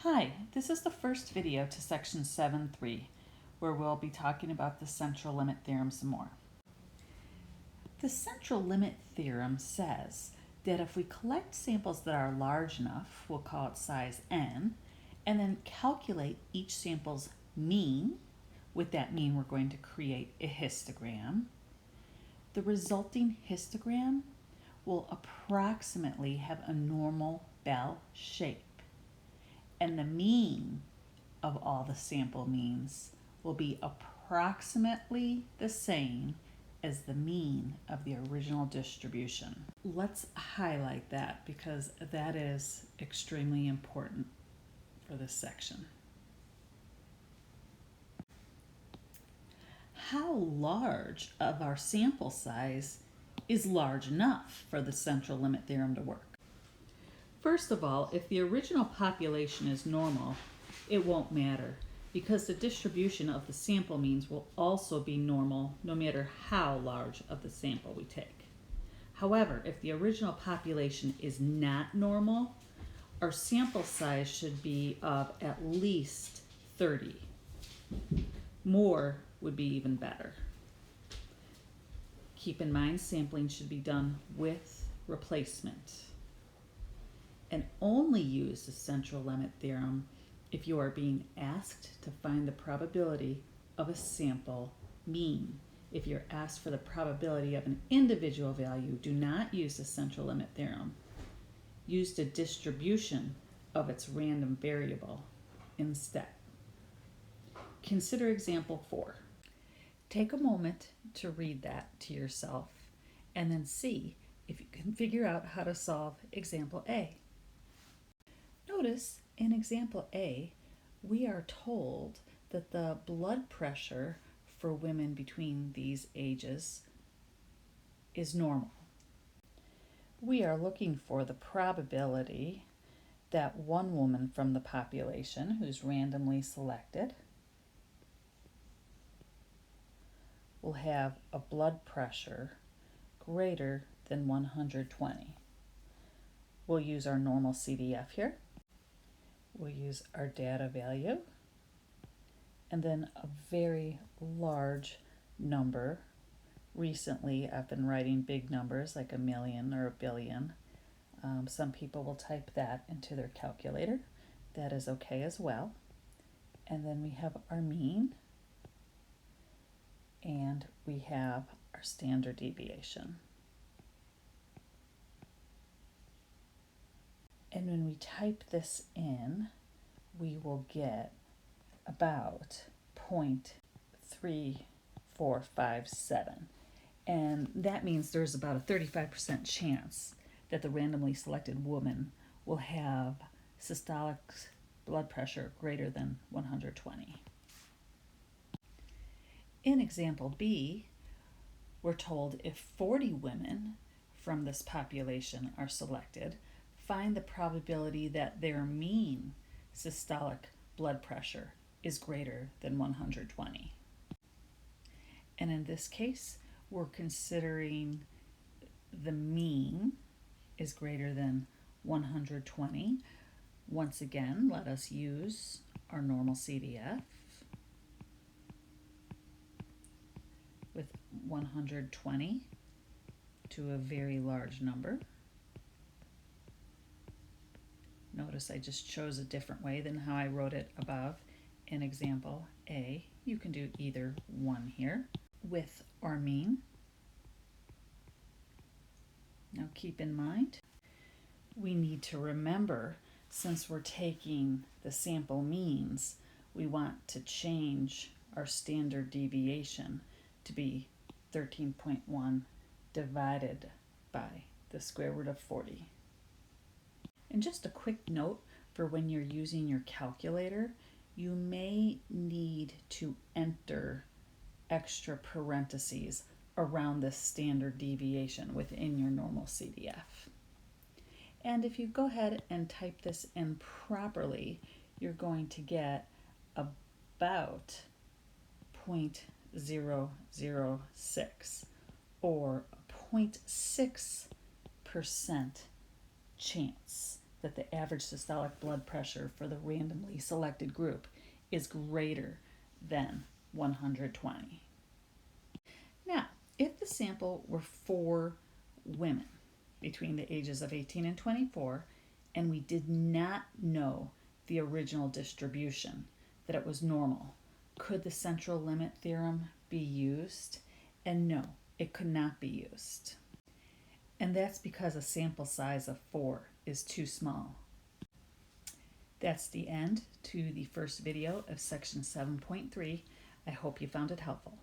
Hi, this is the first video to section 7.3, where we'll be talking about the central limit theorem some more. The central limit theorem says that if we collect samples that are large enough, we'll call it size n, and then calculate each sample's mean, with that mean we're going to create a histogram, the resulting histogram will approximately have a normal bell shape. And the mean of all the sample means will be approximately the same as the mean of the original distribution. Let's highlight that because that is extremely important for this section. How large of our sample size is large enough for the central limit theorem to work? First of all, if the original population is normal, it won't matter because the distribution of the sample means will also be normal no matter how large of the sample we take. However, if the original population is not normal, our sample size should be of at least 30. More would be even better. Keep in mind, sampling should be done with replacement. And only use the central limit theorem if you are being asked to find the probability of a sample mean. If you're asked for the probability of an individual value, do not use the central limit theorem. Use the distribution of its random variable instead. Consider example 4. Take a moment to read that to yourself and then see if you can figure out how to solve example A. Notice in example A, we are told that the blood pressure for women between these ages is normal. We are looking for the probability that one woman from the population who's randomly selected will have a blood pressure greater than 120. We'll use our normal CDF here. We'll use our data value, and then a very large number. Recently, I've been writing big numbers like 1,000,000 or 1,000,000,000. Some people will type that into their calculator. That is okay as well. And then we have our mean, and we have our standard deviation. And when we type this in, we will get about 0.3457. And that means there's about a 35% chance that the randomly selected woman will have systolic blood pressure greater than 120. In example B, we're told if 40 women from this population are selected, find the probability that their mean systolic blood pressure is greater than 120. And in this case, we're considering the mean is greater than 120. Once again, let us use our normal CDF with 120 to a very large number. Notice I just chose a different way than how I wrote it above in example A. You can do either one here with our mean. Now keep in mind, we need to remember, since we're taking the sample means, we want to change our standard deviation to be 13.1 divided by the square root of 40. And just a quick note for when you're using your calculator, you may need to enter extra parentheses around this standard deviation within your normal CDF. And if you go ahead and type this in properly, you're going to get about 0.006 or a 0.6% chance that the average systolic blood pressure for the randomly selected group is greater than 120. Now, if the sample were 4 women between the ages of 18 and 24, and we did not know the original distribution, that it was normal, could the central limit theorem be used? And no, it could not be used. And that's because a sample size of 4 is too small. That's the end to the first video of section 7.3. I hope you found it helpful.